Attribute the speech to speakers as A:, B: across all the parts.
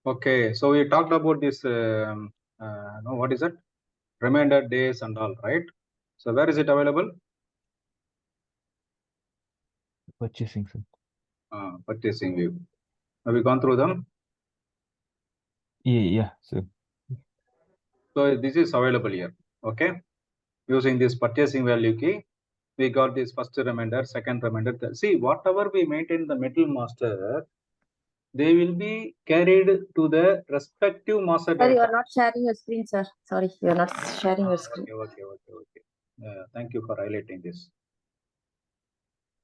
A: Okay, so we talked about this, no, what is it? Remainder days and all, right? So where is it available?
B: Purchasing, sir.
A: Purchasing view. Have we gone through them?
B: Yeah, sir.
A: So this is available here. Okay, using this purchasing value key, we got this first remainder, second remainder. See, whatever we maintain the metal master, they will be carried to the respective master
C: Sir, you
A: data.
C: are not sharing your screen, sir. Sorry, you are not sharing your screen.
A: Okay. Thank you for highlighting this.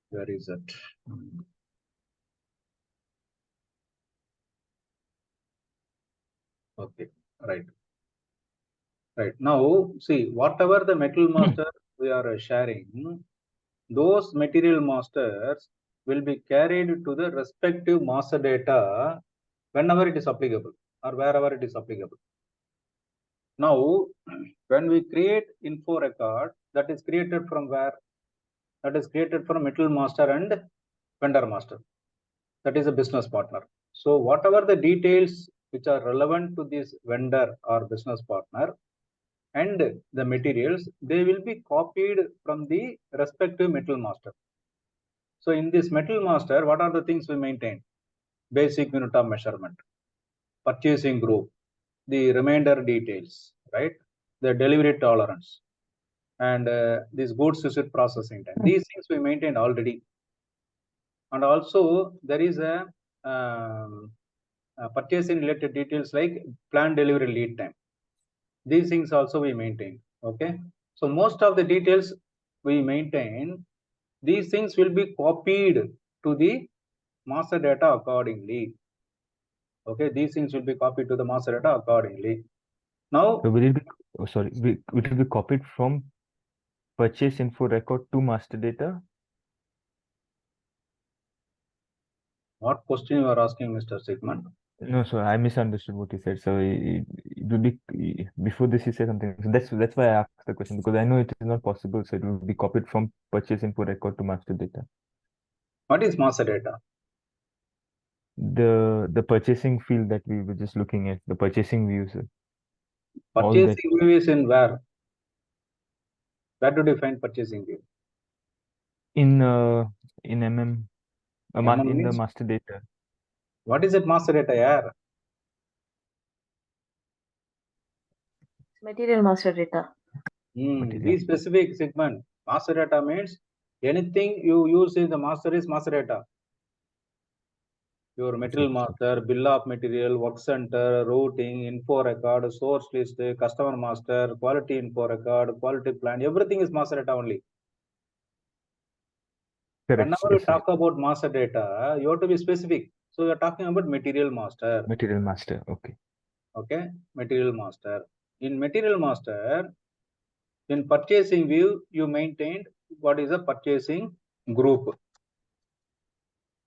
A: Where is it? Okay, right. Now, see, whatever the metal master we are sharing, those material masters will be carried to the respective master data whenever it is applicable or wherever it is applicable. Now, when we create info record, that is created from where? That is created from metal master and vendor master. That is a business partner. So whatever the details which are relevant to this vendor or business partner and the materials, they will be copied from the respective metal master. So in this metal master, what are the things we maintain? Basic unit of measurement, purchasing group, the remainder details, right? The delivery tolerance, and this goods visit processing time. These things we maintained already. And also there is a purchasing related details like planned delivery lead time. These things also we maintain. Okay, so most of the details we maintain, these things will be copied to the master data accordingly. Okay, these things will be copied to the master data accordingly. Now,
B: So will it be, will it be copied from purchase info record to master data?
A: what question you are asking, Mr. Sigmund?
B: No, so I misunderstood what you said. So it will be before this you said something. So that's why I asked the question, because I know it is not possible. So it will be copied from purchase info record to master data.
A: What is master data?
B: The purchasing field that we were just looking at, the purchasing views.
A: Purchasing view is in where? Where do you find purchasing view?
B: In MM, in the
A: means?
B: master data.
A: What is it master data here?
C: Material master data.
A: Be specific, Sigmund. Master data means anything you use in the master is master data. Your material master, bill of material, work center, routing, info record, source list, customer master, quality info record, quality plan, everything is master data only.
B: Correct.
A: Whenever you talk about master data, you have to be specific. So you are talking about material master.
B: Material master, okay.
A: Okay, material master. In material master, in purchasing view, you maintained what is a purchasing group.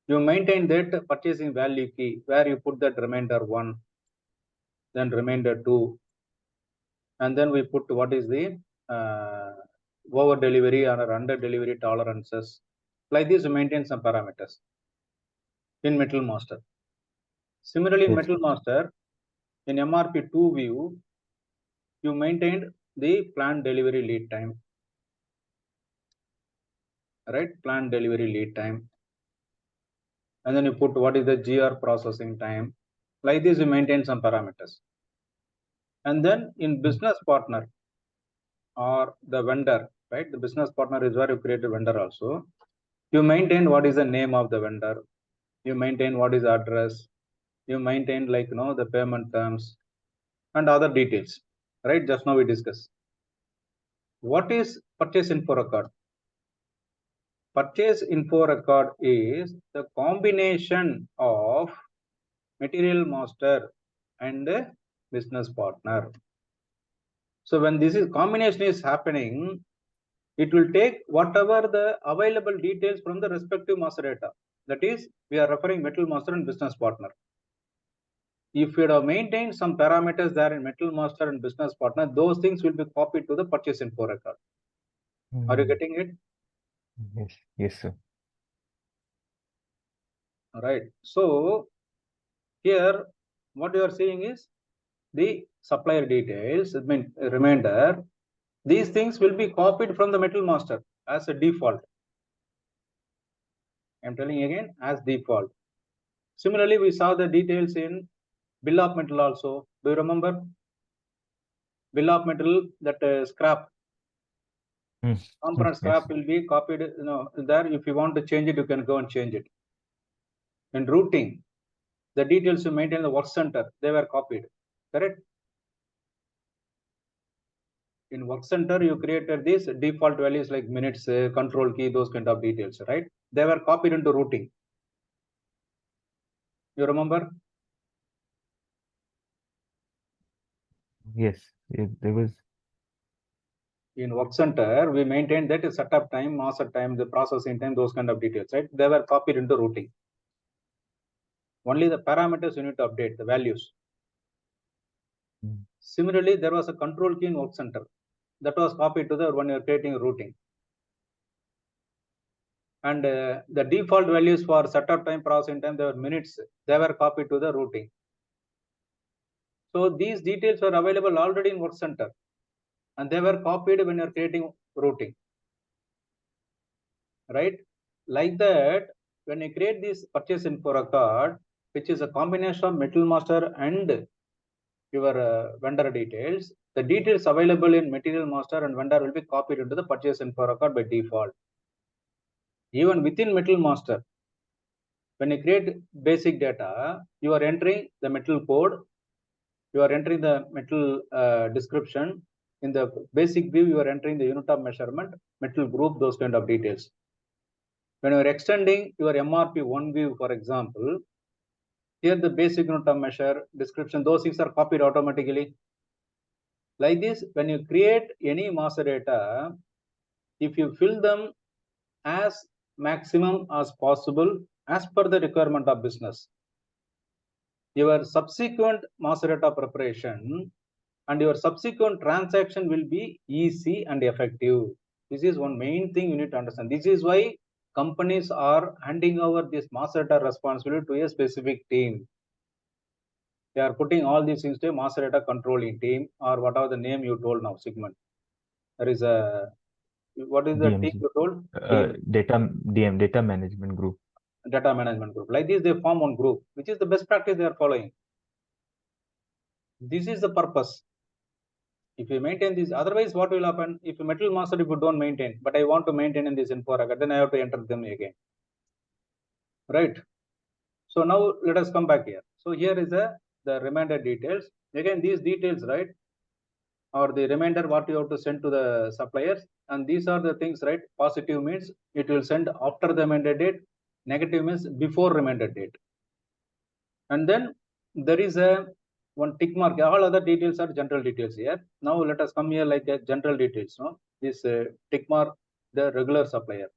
A: You maintain that purchasing value key where you put that remainder 1, then remainder 2, and then we put what is the over delivery or under delivery tolerances. Like this, you maintain some parameters in metal master. Similarly, in metal master, in MRP2 view, you maintained the planned delivery lead time, right? Planned delivery lead time. And then you put what is the GR processing time. Like this, you maintain some parameters. And then in business partner or the vendor, right? The business partner is where you create a vendor also. You maintain what is the name of the vendor. You maintain what is the address. You maintain like, the payment terms and other details, right? Just now we discussed. What is purchase info record? Purchase info record is the combination of material master and business partner. So when this is combination is happening, it will take whatever the available details from the respective master data. That is, we are referring metal master and business partner. If you have maintained some parameters there in metal master and business partner, those things will be copied to the purchase info record. Are you getting it?
B: Yes, sir.
A: All right. So here what you are seeing is the supplier details, remainder. These things will be copied from the metal master as a default. I'm telling again, as default. Similarly, we saw the details in bill of metal also. Do you remember? Bill of metal, that scrap. Component scrap will be copied, there. If you want to change it, you can go and change it. In routing, the details you maintain in the work center, they were copied, correct? In work center, you created these default values like minutes, control key, those kind of details, right? They were copied into routing. You remember?
B: Yes, there was.
A: In work center, we maintained that setup time, master time, the processing time, those kind of details, right? They were copied into routing. Only the parameters you need to update, the values. Similarly, there was a control key in work center that was copied to the when you're creating routing. And the default values for setup time, processing time, they were minutes, they were copied to the routing. So these details were available already in work center, and they were copied when you're creating routing, right? Like that, when you create this purchase info record, which is a combination of metal master and your vendor details, the details available in material master and vendor will be copied into the purchase info record by default. Even within metal master, when you create basic data, you are entering the metal code, you are entering the metal description. In the basic view, you are entering the unit of measurement, metal group, those kind of details. When you are extending your MRP one view, for example, here the basic unit of measure, description, those things are copied automatically. Like this, when you create any master data, if you fill them as maximum as possible as per the requirement of business, your subsequent master data preparation and your subsequent transaction will be easy and effective. This is one main thing you need to understand. This is why companies are handing over this master data responsibility to a specific team. They are putting all these things to a master data controlling team, or whatever the name you told now, segment. There is a, what is the
B: DMG.
A: team you told?
B: Data management group.
A: Data management group. Like this, they form one group, which is the best practice they are following. This is the purpose. If you maintain this, otherwise what will happen? If you metal master, if you don't maintain, but I want to maintain in this info record, then I have to enter them again, right? So now let us come back here. So here is the remainder details. Again, these details, right, or the remainder what you have to send to the suppliers, and these are the things, right? Positive means it will send after the amended date, negative means before amended date. And then there is a one tick mark. All other details are general details here. Now let us come here like a general details. No, this tick mark, the regular supplier.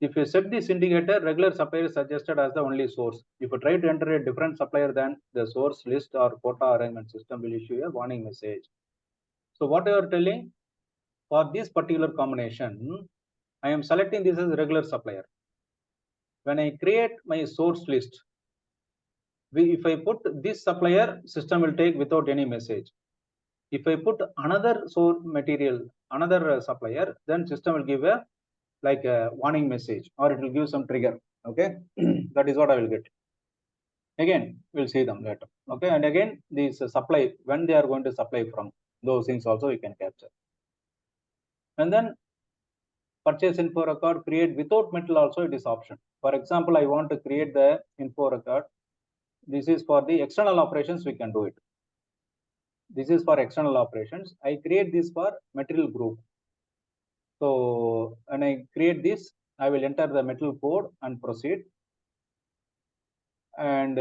A: If you set this indicator, regular supplier is suggested as the only source. If you try to enter a different supplier, then the source list or quota arrangement system will issue a warning message. So what you are telling, for this particular combination, I am selecting this as regular supplier. When I create my source list, if I put this supplier, system will take without any message. If I put another source material, another supplier, then system will give a like a warning message, or it will give some trigger. Okay, that is what I will get. Again, we'll see them later. Okay, and again, these supply, when they are going to supply from, those things also we can capture. And then purchase info record create without metal also, it is option. For example, I want to create the info record. This is for the external operations, we can do it. This is for external operations. I create this for material group. So when I create this, I will enter the metal code and proceed. And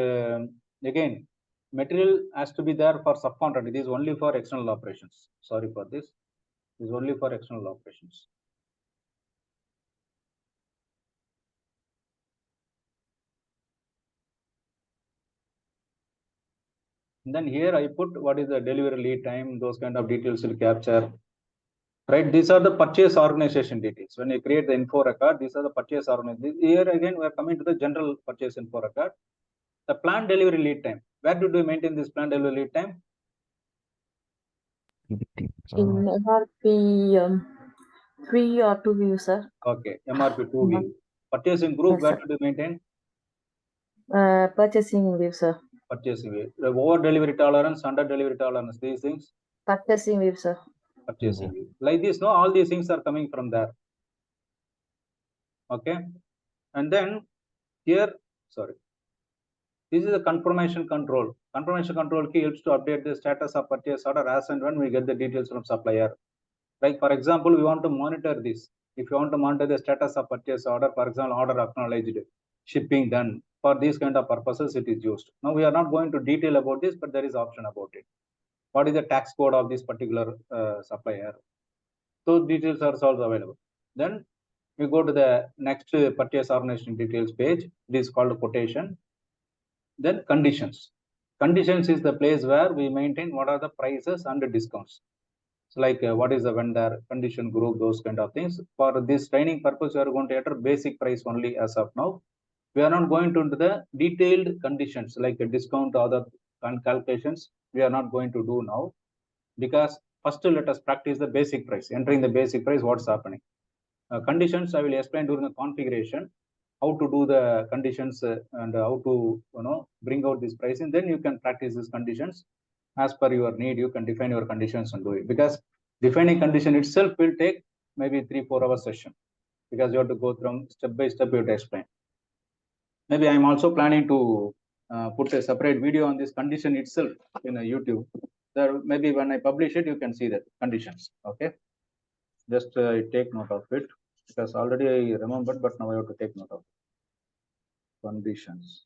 A: again, material has to be there for subcontract. It is only for external operations. Sorry for this. It is only for external operations. And then here I put what is the delivery lead time, those kind of details will capture. Right, these are the purchase organization details. When you create the info record, these are the purchase organization. Here again, we are coming to the general purchase info record. The planned delivery lead time. Where do we maintain this planned delivery lead time?
B: PBT.
C: In MRP 3 or 2 views, sir.
A: Okay, MRP 2 view. Purchasing group,
C: Yes,
A: where
C: sir.
A: do we maintain?
C: Purchasing view, sir.
A: Purchasing view. The over delivery tolerance, under delivery tolerance, these things.
C: Purchasing view, sir.
A: Purchasing view. Like this, no, all these things are coming from there. Okay, and then here, sorry, this is the confirmation control. Confirmation control key helps to update the status of purchase order as and when we get the details from supplier. Like for example, we want to monitor this. If you want to monitor the status of purchase order, for example, order acknowledged, shipping done, for these kind of purposes it is used. Now we are not going to detail about this, but there is option about it. What is the tax code of this particular supplier? Those details are also available. Then we go to the next purchase organization details page. It is called quotation. Then conditions. Conditions is the place where we maintain what are the prices and the discounts. So like what is the vendor, condition group, those kind of things. For this training purpose, we are going to enter basic price only as of now. We are not going to into the detailed conditions like a discount or other calculations. We are not going to do now, because first let us practice the basic price. Entering the basic price, what's happening. Conditions I will explain during the configuration, how to do the conditions and how to bring out this pricing. Then you can practice these conditions as per your need. You can define your conditions and do it, because defining condition itself will take maybe 3-4 hours session, because you have to go through step by step. You have to explain. Maybe I'm also planning to put a separate video on this condition itself in a YouTube. There maybe when I publish it, you can see the conditions. Okay, just take note of it, because already I remembered, but now I have to take note of it. Conditions,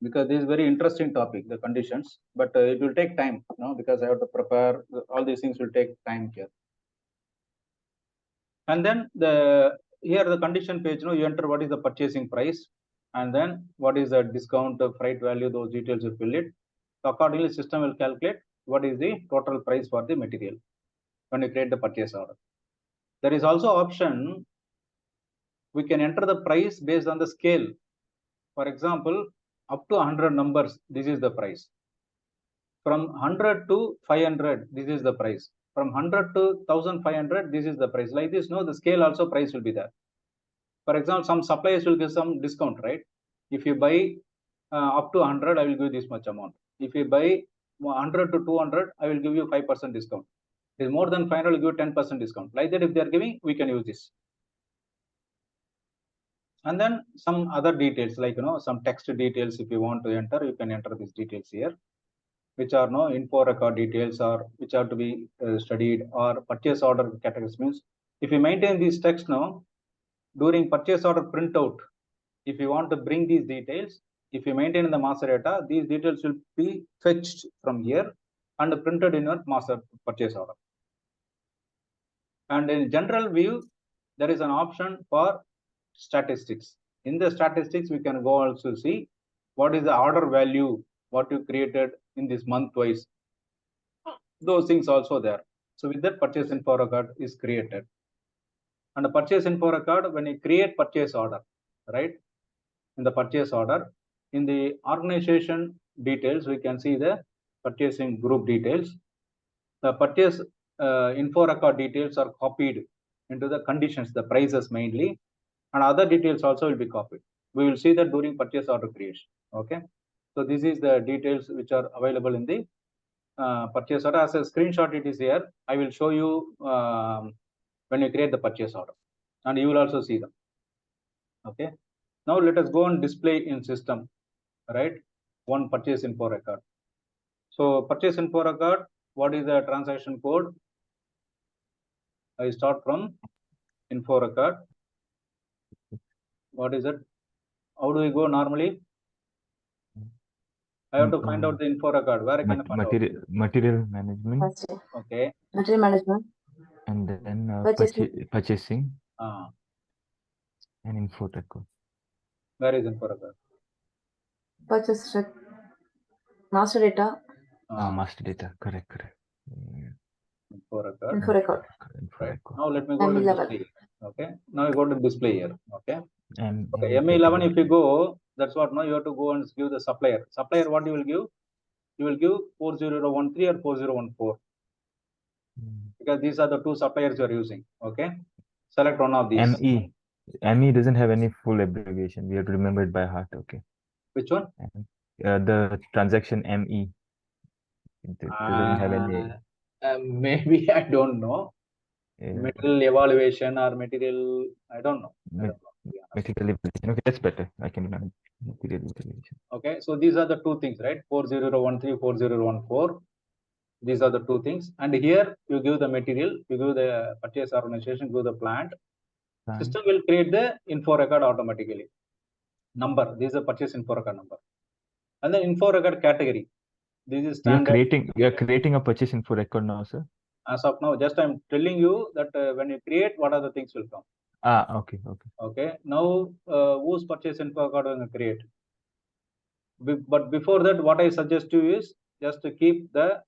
A: because this is very interesting topic, the conditions, but it will take time, because I have to prepare. All these things will take time here. And then here the condition page, you enter what is the purchasing price, and then what is the discount, freight value, those details you fill it. So accordingly, system will calculate what is the total price for the material when you create the purchase order. There is also option, we can enter the price based on the scale. For example, up to 100 numbers, this is the price. From 100 to 500, this is the price. From 100 to 1500, this is the price. Like this, the scale also price will be there. For example, some suppliers will give some discount, right? If you buy up to 100, I will give this much amount. If you buy 100 to 200, I will give you 5% discount. If it is more than 500, I will give 10% discount. Like that, if they are giving, we can use this. And then some other details, like some text details. If you want to enter, you can enter these details here, which are no info record details, or which are to be studied, or purchase order categories. Means if you maintain these text now, during purchase order printout, if you want to bring these details, if you maintain in the master data, these details will be fetched from here and printed in your master purchase order. And in general view, there is an option for statistics. In the statistics, we can go also see what is the order value, what you created in this month wise. Those things also there. So with that, purchase info record is created. And the purchase info record, when you create purchase order, right? In the purchase order, in the organization details, we can see the purchasing group details. The purchase info record details are copied into the conditions, the prices mainly, and other details also will be copied. We will see that during purchase order creation. Okay, so this is the details which are available in the purchase order. As a screenshot, it is here. I will show you when you create the purchase order, and you will also see them. Okay, now let us go and display in system, right? One purchase info record. So purchase info record, what is the transaction code? I start from info record. What is it? How do we go normally? I have to find out the info record. Where I can find out?
B: Material management.
A: Okay.
C: Material management.
B: And then
C: Purchasing.
B: And info record.
A: Where is info record?
C: Purchase master data.
B: Master data. Correct.
A: Info record.
C: Info record.
A: Right. Now let me go to display. Okay. Now I go to display here. Okay. Okay, M11 if you go, that's what now you have to go and give the supplier. Supplier, what you will give? You will give 4013 or 4014 because these are the two suppliers you are using. Okay, select one of these.
B: ME doesn't have any full abbreviation. We have to remember it by heart. Okay.
A: Which one?
B: The transaction ME. It doesn't have any.
A: Maybe I don't know. Material evaluation or material, I don't know.
B: Material evaluation. Okay, that's better. I can manage material evaluation.
A: Okay, so these are the two things, right? 4013, 4014. These are the two things. And here you give the material, you give the purchase organization, give the plant. System will create the info record automatically. Number, this is a purchase info record number. And then info record category. This is standard.
B: You are creating a purchase info record now, sir?
A: As of now, just I'm telling you that when you create, what are the things will come.
B: Okay.
A: Okay, now whose purchase info record will create? But before that, what I suggest you is just to keep the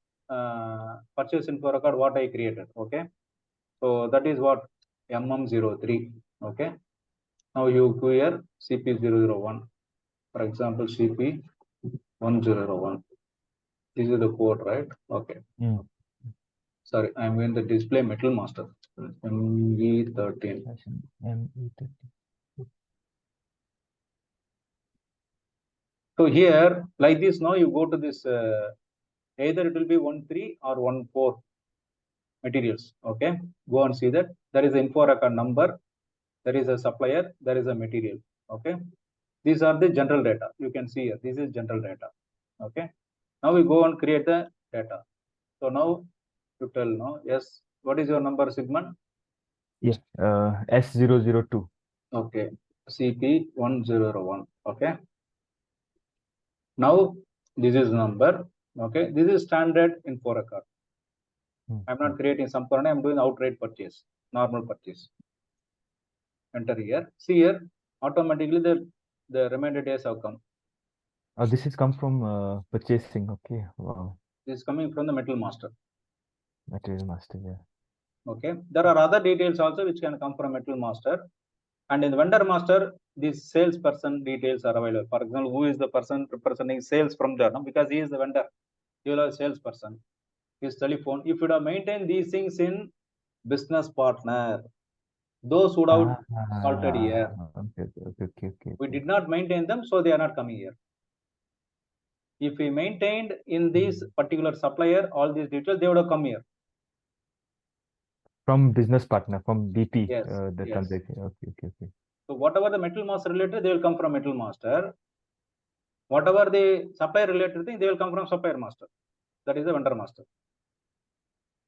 A: purchase info record what I created. Okay, so that is what MM03. Okay, now you go here CP001, for example CP1001. This is the code, right? Okay. Sorry, I'm in the display metal master. ME13. So here, like this, now you go to this. Either it will be 13 or 14 materials. Okay, go and see that there is an info record number, there is a supplier, there is a material. Okay, these are the general data. You can see here. This is general data. Okay, now we go and create the data. So now you tell no. Yes, what is your number segment?
B: Yes, S002.
A: Okay, CP101. Okay, now this is number. Okay, this is standard info record. I'm not creating some current, I'm doing outright purchase, normal purchase. Enter here. See here, automatically the remainder days have come.
B: Oh, this is come from purchasing. Okay. Wow.
A: This is coming from the metal master.
B: Material master, yeah.
A: Okay. There are other details also which can come from metal master. And in the vendor master, these salesperson details are available. For example, who is the person representing sales from there? No? Because he is the vendor. You will have a salesperson. His telephone. If you have maintained these things in business partner, those would have salted here.
B: Okay.
A: We did not maintain them, so they are not coming here. If we maintained in this particular supplier all these details, they would have come here.
B: From business partner, from BP,
A: yes,
B: the
A: yes.
B: transaction. Okay.
A: So whatever the metal master related, they will come from metal master. Whatever the supplier related thing, they will come from supplier master. That is the vendor master.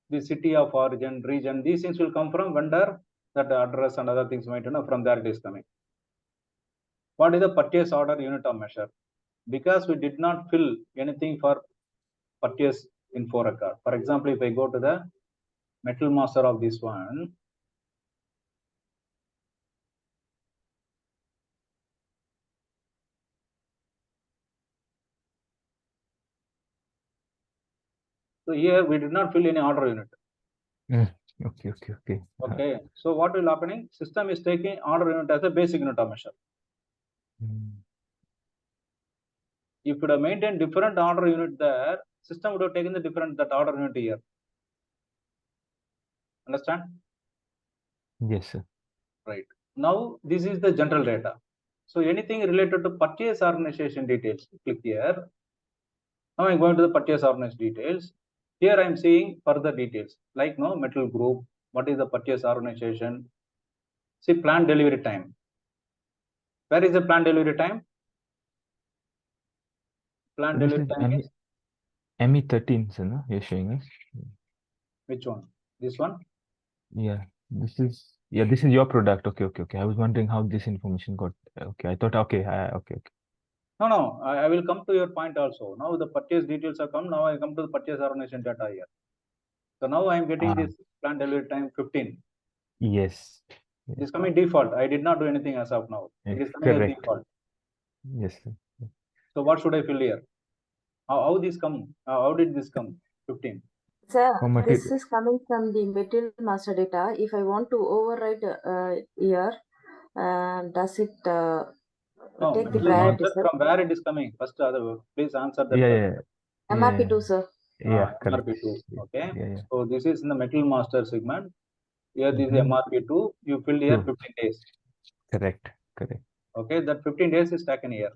A: The city of origin, region, these things will come from vendor. That address and other things might know from there it is coming. What is the purchase order unit of measure? Because we did not fill anything for purchase info record. For example, if I go to the metal master of this one, so here we did not fill any order unit.
B: Okay.
A: So what will happening? System is taking order unit as a basic unit of measure. If you would have maintained different order unit there, system would have taken the different that order unit here. Understand?
B: Yes, sir.
A: Right. Now this is the general data. So anything related to purchase organization details, click here. Now I'm going to the purchase organization details. Here I'm seeing further details like no metal group. What is the purchase organization? See planned delivery time. Where is the planned delivery time? Planned delivery time is
B: ME13, sir, no? You're showing us.
A: Which one? This one?
B: Yeah, this is your product. Okay. I was wondering how this information got. Okay, I thought. Okay.
A: No. I will come to your point also. Now the purchase details have come. Now I come to the purchase organization data here. So now I am getting this planned delivery time 15.
B: Yes.
A: It's coming default. I did not do anything as of now. It is coming as default.
B: Yes, sir.
A: So what should I fill here? How this come? How did this come? 15.
C: Sir, this is coming from the material master data. If I want to overwrite here, Does it
A: No,
C: take the
A: metal
C: priority,
A: master,
C: sir?
A: from where it is coming? First, please answer that.
B: Yeah,
A: First.
B: yeah,
C: MRP2, sir.
B: yeah, correct.
A: MRP2. Okay.
B: Yeah.
A: So this is in the metal master segment. Here this is
B: Mhm.
A: MRP2. You filled here
B: Two.
A: 15 days.
B: Correct.
A: Okay, that 15 days is taken here.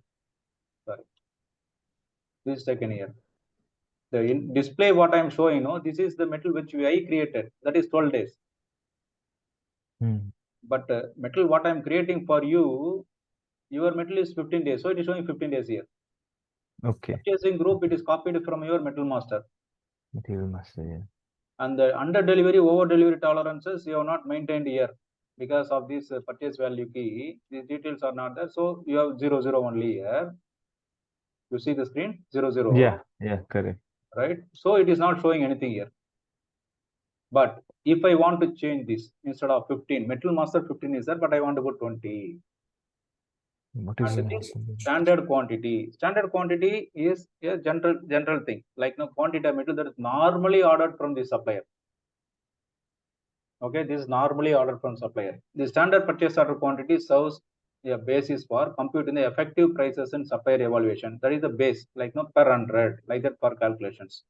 A: Sorry, this is taken here. The display what I am showing, no, this is the metal which I created. That is 12 days. But metal what I am creating for you, your metal is 15 days. So it is showing 15 days here.
B: Okay.
A: Purchasing group, it is copied from your metal master.
B: Material master, yeah.
A: And the under delivery, over delivery tolerances, you have not maintained here because of this purchase value key. These details are not there. So you have 00 only here. You see the screen 00.
B: Yeah, correct.
A: Right. So it is not showing anything here. But if I want to change this, instead of 15, metal master 15 is there, but I want to put 20.
B: What is
A: And this standard quantity. Standard quantity is a general thing, like no quantity of metal that is normally ordered from the supplier. Okay, this is normally ordered from supplier. The standard purchase order quantity serves a basis for computing the effective prices and supplier evaluation. That is the base, like no per 100, like that for calculations.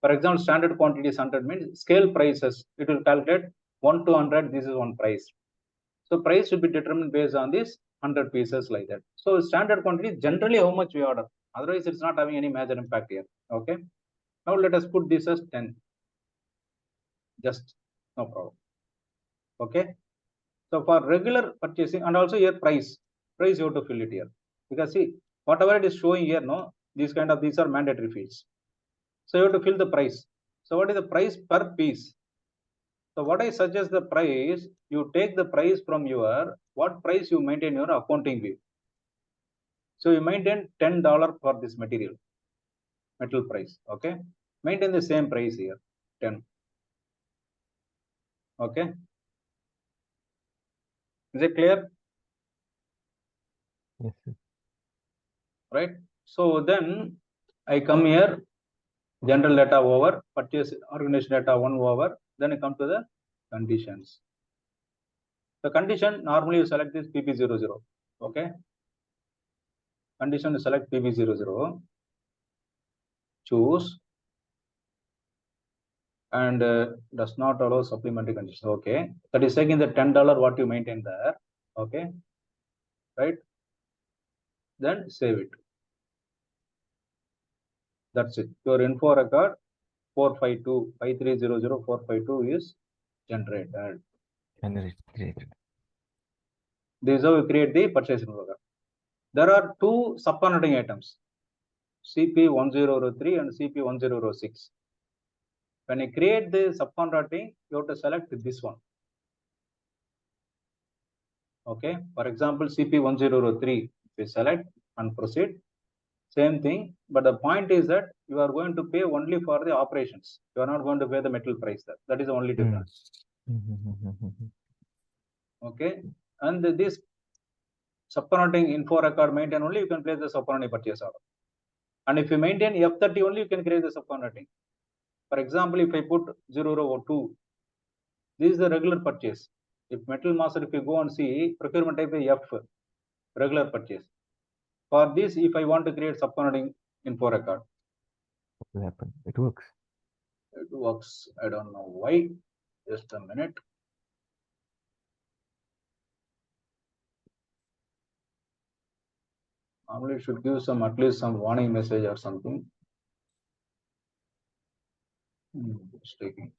A: For example, standard quantity is 100 means scale prices. It will calculate 1 to 100. This is one price. So price should be determined based on this 100 pieces like that. So standard quantity generally how much we order. Otherwise, it's not having any major impact here. Okay. Now let us put this as 10. Just no problem. Okay. So for regular purchasing and also here price you have to fill it here, because see whatever it is showing here, no, these are mandatory fields. So you have to fill the price. So what is the price per piece? So what I suggest the price, you take the price from what price you maintain your accounting view. So you maintain $10 for this metal price. Okay. Maintain the same price here, 10. Okay. Is it clear?
B: Yes, sir.
A: Right. So then I come here, general data over, purchase organization data 1 over, then I come to the conditions. The condition, normally you select this PP00. Okay. Condition to select PP00, choose, and does not allow supplementary conditions. Okay. That is taking the $10 what you maintain there. Okay. Right. Then save it. That's it. Your info record 452 5300 452 is generated. This is how you create the purchase info record. There are two subcontracting items, CP1003 and CP1006. When you create the subcontracting, you have to select this one. Okay. For example, CP1003, we select and proceed. Same thing, but the point is that you are going to pay only for the operations. You are not going to pay the metal price there. That is the only difference. Okay. And this subcontracting info record maintain only, you can place the subcontracting purchase order. And if you maintain F30 only, you can create the subcontracting. For example, if I put 002, this is the regular purchase. If metal master, if you go and see, procurement type is F, regular purchase. For this, if I want to create subcontracting info record,
B: what will happen? It works.
A: It works. I don't know why. Just a minute. Normally, it should give at least some warning message or something. It's taking.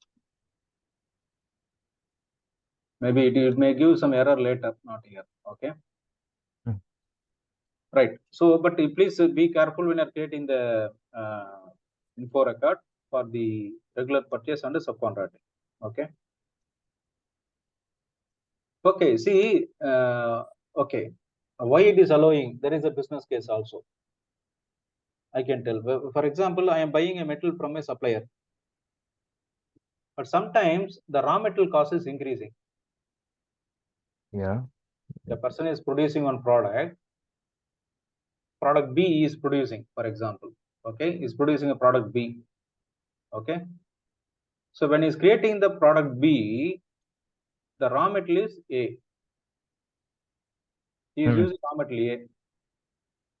A: Maybe it may give some error later, not here. Okay. Right. So, but please be careful when you're creating the info record for the regular purchase and the subcontracting. Okay. Okay. See, okay. Why it is allowing? There is a business case also. I can tell. For example, I am buying a metal from a supplier, but sometimes the raw metal cost is increasing.
B: Yeah.
A: The person is producing one product B is producing, for example. Okay, is producing a product B. Okay. So when he's creating the product B, the raw material is A. He is using raw material A.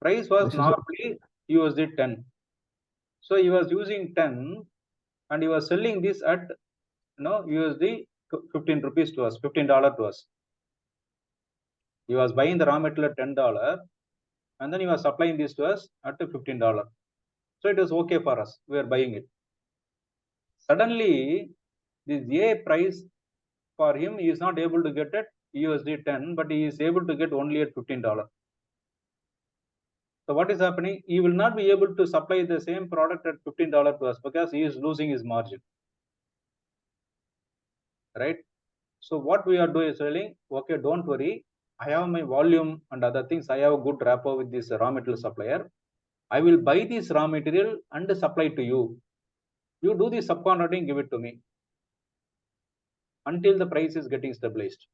A: Price was normally USD 10. So he was using 10 and he was selling this at USD 15 rupees to us, $15 to us. He was buying the raw material at $10 and then he was supplying this to us at $15. So it was okay for us. We are buying it. Suddenly, this A price for him, he is not able to get at USD 10, but he is able to get only at $15. So what is happening? He will not be able to supply the same product at $15 to us because he is losing his margin. Right? So what we are doing is telling, okay, don't worry. I have my volume and other things. I have a good rapport with this raw material supplier. I will buy this raw material and supply to you. You do the subcontracting, give it to me until the price is getting stabilized.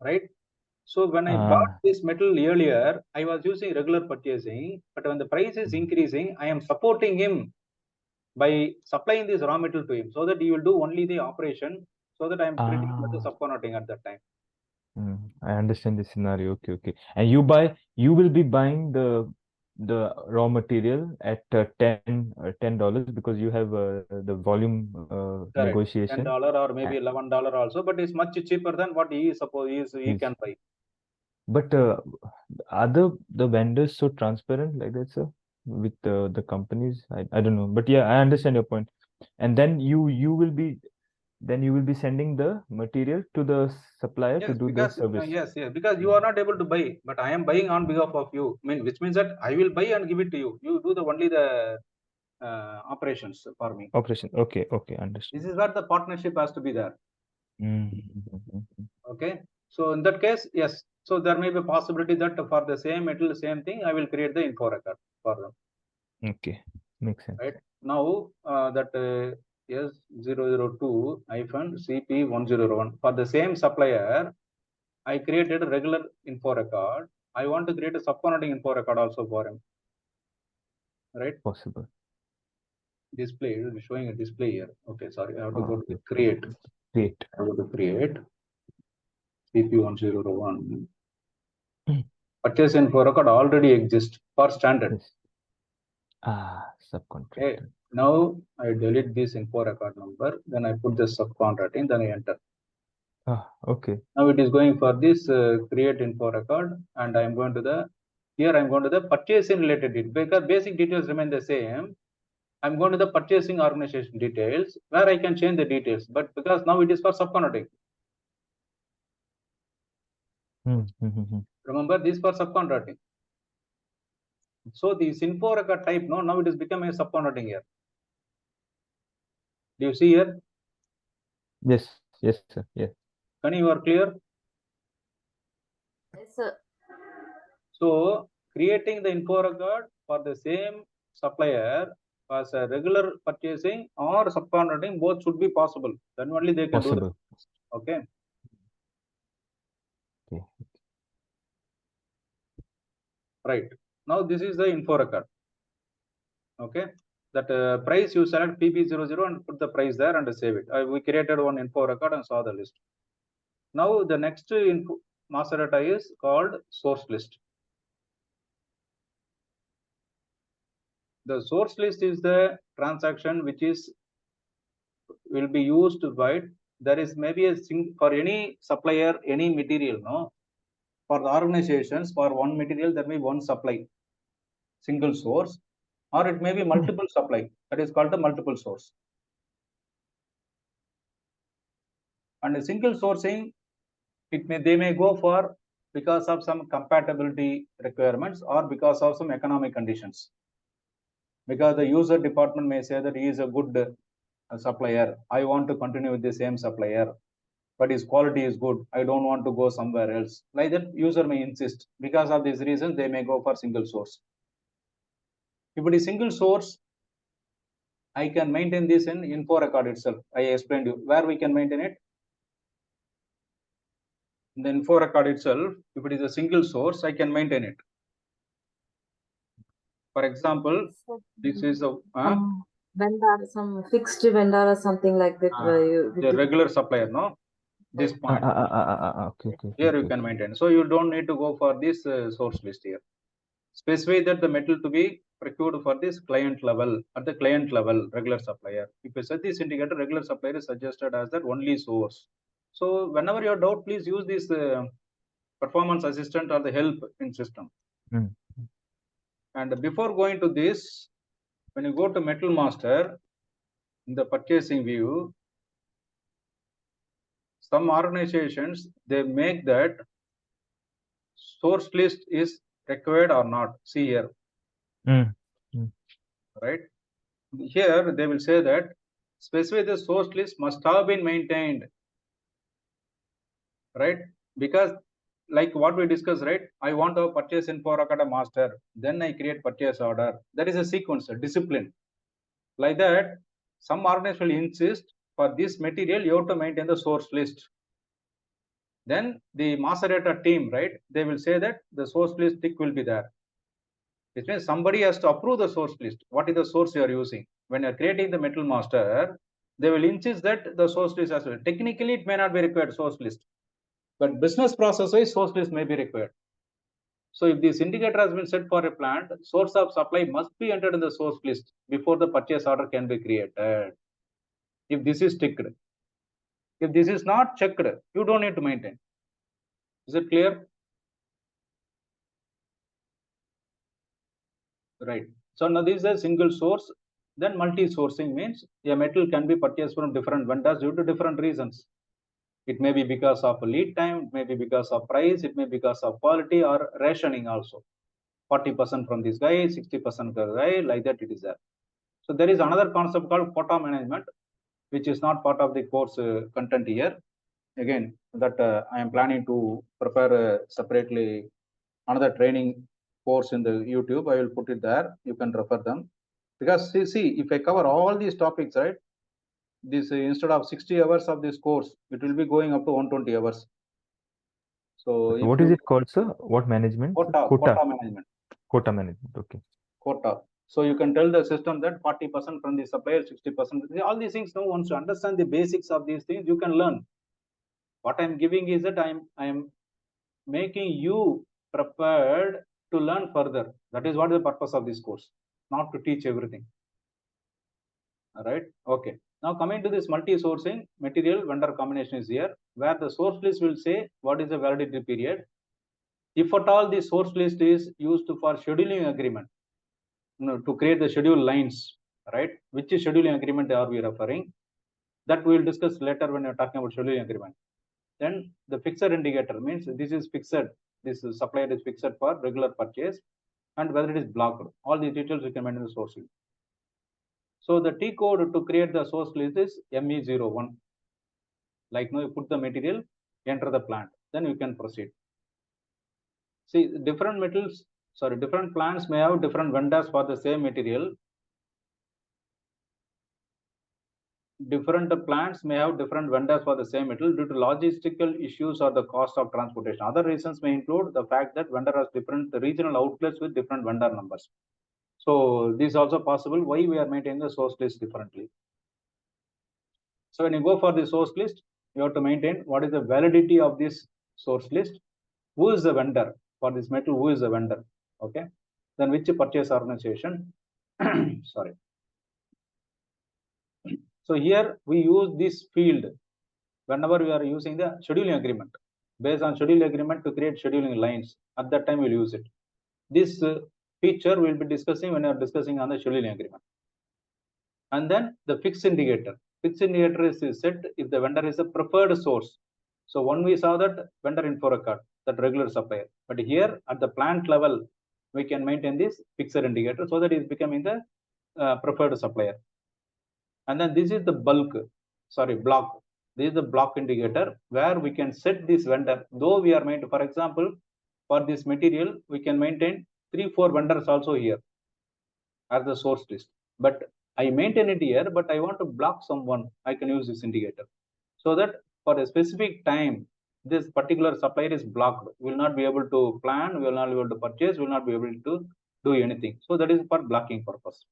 A: Right? So when I bought this metal earlier, I was using regular purchasing, but when the price is increasing, I am supporting him by supplying this raw material to him so that he will do only the operation, so that I am treating him as a subcontracting at that time.
B: I understand the scenario. Okay. And you will be buying the raw material at $10 because you have the volume negotiation.
A: $10 or maybe $11 also, but it's much cheaper than what he can buy.
B: But are the vendors so transparent like that, sir, with the companies? I don't know, but yeah, I understand your point. And then you will be sending the material to the supplier to do the service.
A: Yes, because you are not able to buy, but I am buying on behalf of you. Which means that I will buy and give it to you. You do only the operations for me.
B: Okay, understood.
A: This is what the partnership has to be there. Okay, so in that case, yes. So there may be a possibility that for the same metal, same thing, I will create the info record for them.
B: Okay, makes sense.
A: Right now, that S002-CP101 for the same supplier, I created a regular info record. I want to create a subcontracting info record also for him. Right?
B: Possible.
A: Display, it will be showing a display here. Okay, sorry, I have to go to create. I have to create CP101. Purchase info record already exists for standard.
B: Subcontractor.
A: Okay. Now I delete this info record number, then I put the subcontracting, then I enter.
B: Okay.
A: Now it is going for this create info record, and I am going to the purchasing related details, because basic details remain the same. I'm going to the purchasing organization details where I can change the details, but because now it is for subcontracting. Remember, this for subcontracting. So this info record type, now it is becoming a subcontracting here. Do you see here?
B: Yes, sir. Yes.
A: Can you are clear?
C: Yes, sir.
A: So creating the info record for the same supplier as a regular purchasing or subcontracting, both should be possible. Then only they can do that. Okay. Right. Now this is the info record. Okay. That price you select PP00 and put the price there and save it. We created one info record and saw the list. Now the next info master data is called source list. The source list is the transaction which will be used by, there is maybe a for any supplier, any material, for the organizations, for one material there may be one supply, single source, or it may be multiple supply, that is called the multiple source. And a single sourcing, they may go for because of some compatibility requirements or because of some economic conditions. Because the user department may say that he is a good supplier, I want to continue with the same supplier, but his quality is good, I don't want to go somewhere else. Like that, user may insist. Because of this reason, they may go for single source. If it is single source, I can maintain this in info record itself. I explained you where we can maintain it. In the info record itself, if it is a single source, I can maintain it. For example, this is a
C: vendor, some fixed vendor or something like that.
A: the regular supplier, this point.
B: Okay.
A: Here you can maintain. So you don't need to go for this source list here. Specify that the metal to be procured for this client level, at the client level, regular supplier. If you set this indicator, regular supplier is suggested as that only source. So whenever you have doubt, please use this performance assistant or the help in system. And before going to this, when you go to metal master, in the purchasing view, some organizations, they make that source list is required or not. See here. Right? Here they will say that specify the source list must have been maintained. Right? Because like what we discussed, right? I want to purchase info record master, then I create purchase order. That is a sequence, a discipline. Like that, some organizations will insist for this material, you have to maintain the source list. Then the master data team, right? They will say that the source list tick will be there. It means somebody has to approve the source list. What is the source you are using? When you are creating the metal master, they will insist that the source list as well. Technically, it may not be required source list, but business process wise, source list may be required. So if this indicator has been set for a plant, source of supply must be entered in the source list before the purchase order can be created. If this is ticked, if this is not checked, you don't need to maintain. Is it clear? Right. So now this is a single source. Then multi-sourcing means a metal can be purchased from different vendors due to different reasons. It may be because of lead time, it may be because of price, it may be because of quality or rationing also. 40% from this guy, 60% the guy, like that it is there. So there is another concept called quota management, which is not part of the course content here. Again, that I am planning to prepare separately another training course in the YouTube. I will put it there. You can refer them. Because see, if I cover all these topics, right, this instead of 60 hours of this course, it will be going up to 120 hours. So
B: what is it called, sir? What management?
A: Quota management.
B: Quota management. Okay.
A: Quota. So you can tell the system that 40% from the supplier, 60%. All these things, no one to understand the basics of these things, you can learn. What I'm giving is that I am making you prepared to learn further. That is what the purpose of this course, not to teach everything. All right. Okay. Now coming to this multi-sourcing, material vendor combination is here, where the source list will say what is the validity period. If at all the source list is used for scheduling agreement, to create the schedule lines, right? Which scheduling agreement are we referring? That we will discuss later when you're talking about scheduling agreement. Then the fixed indicator means this is fixed, this supplier is fixed for regular purchase, and whether it is blocked. All these details we can maintain the source list. So the T code to create the source list is ME01. Like now you put the material, enter the plant, then you can proceed. See, different plants may have different vendors for the same material. Different plants may have different vendors for the same metal due to logistical issues or the cost of transportation. Other reasons may include the fact that vendor has different regional outlets with different vendor numbers. So this is also possible why we are maintaining the source list differently. So when you go for the source list, you have to maintain what is the validity of this source list. Who is the vendor for this metal? Who is the vendor? Okay. Then which purchase organization? Sorry. So here we use this field whenever we are using the scheduling agreement. Based on scheduling agreement to create scheduling lines, at that time we'll use it. This feature we'll be discussing when we are discussing on the scheduling agreement. And then the fixed indicator. Fixed indicator is set if the vendor is a preferred source. So when we saw that vendor info record, that regular supplier. But here at the plant level, we can maintain this fixed indicator so that it is becoming the preferred supplier. And then this is the block. This is the block indicator where we can set this vendor. Though we are maintaining, for example, for this material, we can maintain 3-4 vendors also here as the source list. But I maintain it here, but I want to block someone. I can use this indicator so that for a specific time, this particular supplier is blocked. Will not be able to plan, will not be able to purchase, will not be able to do anything. So that is for blocking purpose.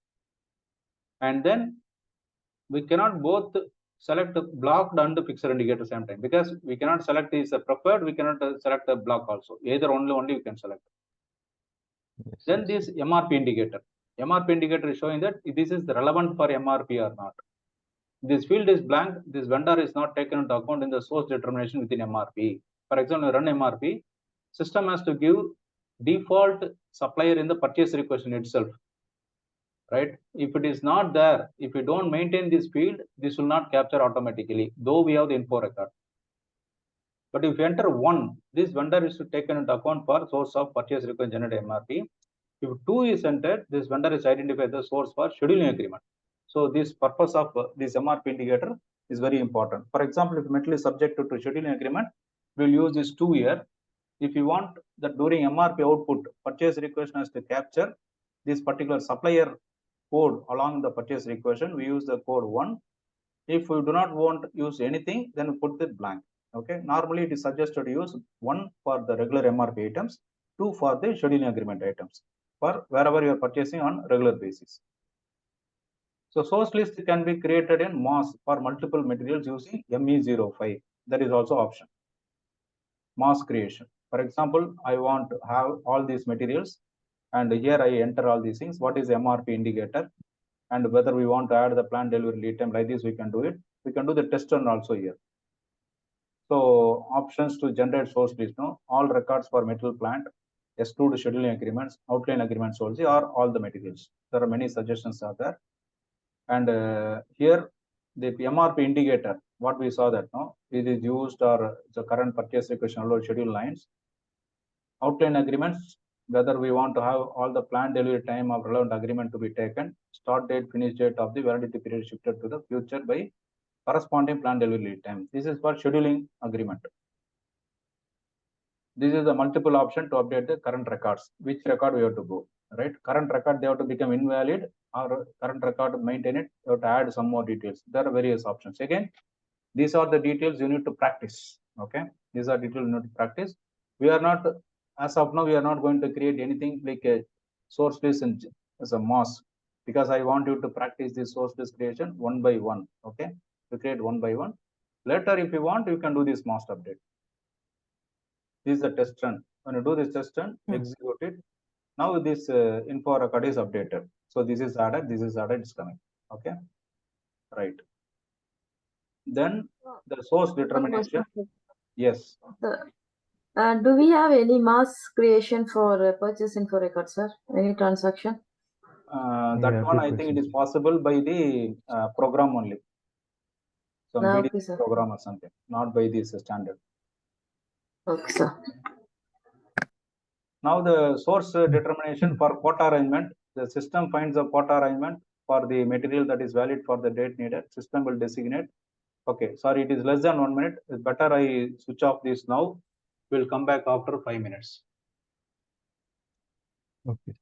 A: And then we cannot both select the blocked and the fixed indicator same time, because we cannot select is a preferred, we cannot select the block also. Either only you can select.
B: Yes,
A: Then
B: yes.
A: this MRP indicator. MRP indicator is showing that this is relevant for MRP or not. This field is blank. This vendor is not taken into account in the source determination within MRP. For example, run MRP, system has to give default supplier in the purchase request itself. Right? If it is not there, if you don't maintain this field, this will not capture automatically, though we have the info record. But if you enter 1, this vendor is taken into account for source of purchase request generated MRP. If 2 is entered, this vendor is identified the source for scheduling agreement. So this purpose of this MRP indicator is very important. For example, if metal is subject to scheduling agreement, we'll use this 2 here. If you want that during MRP output, purchase request has to capture this particular supplier code along the purchase request, we use the code 1. If we do not want to use anything, then we put the blank. Okay. Normally it is suggested to use 1 for the regular MRP items, 2 for the scheduling agreement items, for wherever you are purchasing on regular basis. So source list can be created in MOS for multiple materials using ME05. That is also option. MOS creation. For example, I want to have all these materials, and here I enter all these things. What is MRP indicator? And whether we want to add the planned delivery lead time, like this, we can do it. We can do the test run also here. So options to generate source list, no, all records for metal plant, exclude scheduling agreements, outline agreements also, or all the materials. There are many suggestions are there. And here the MRP indicator, what we saw that, no, it is used or the current purchase request or schedule lines. Outline agreements, whether we want to have all the planned delivery time of relevant agreement to be taken, start date, finish date of the validity period shifted to the future by corresponding planned delivery lead time. This is for scheduling agreement. This is the multiple option to update the current records. Which record we have to go, right? Current record, they have to become invalid, or current record to maintain it, you have to add some more details. There are various options. Again, these are the details you need to practice. Okay, these are details you need to practice. We are not, as of now, we are not going to create anything like a source list as a MOS, because I want you to practice this source list creation one by one. Okay, to create one by one. Later, if you want, you can do this MOS update. This is a test run. When you do this test run, execute it. Now this info record is updated. So this is added, it's coming. Okay, right. Then the source determination. Yes.
C: Do we have any mass creation for purchase info record, sir? Any transaction?
A: That
B: Yeah,
A: one,
B: good
A: I think it
B: question.
A: is possible by the program only. Some
C: Okay,
A: BD
C: sir.
A: program or something, not by this standard.
C: Okay, sir.
A: Now the source determination for quota arrangement. The system finds a quota arrangement for the material that is valid for the date needed. System will designate. Okay, sorry, it is less than 1 minute. It's better I switch off this now. We'll come back after 5 minutes.
B: Okay.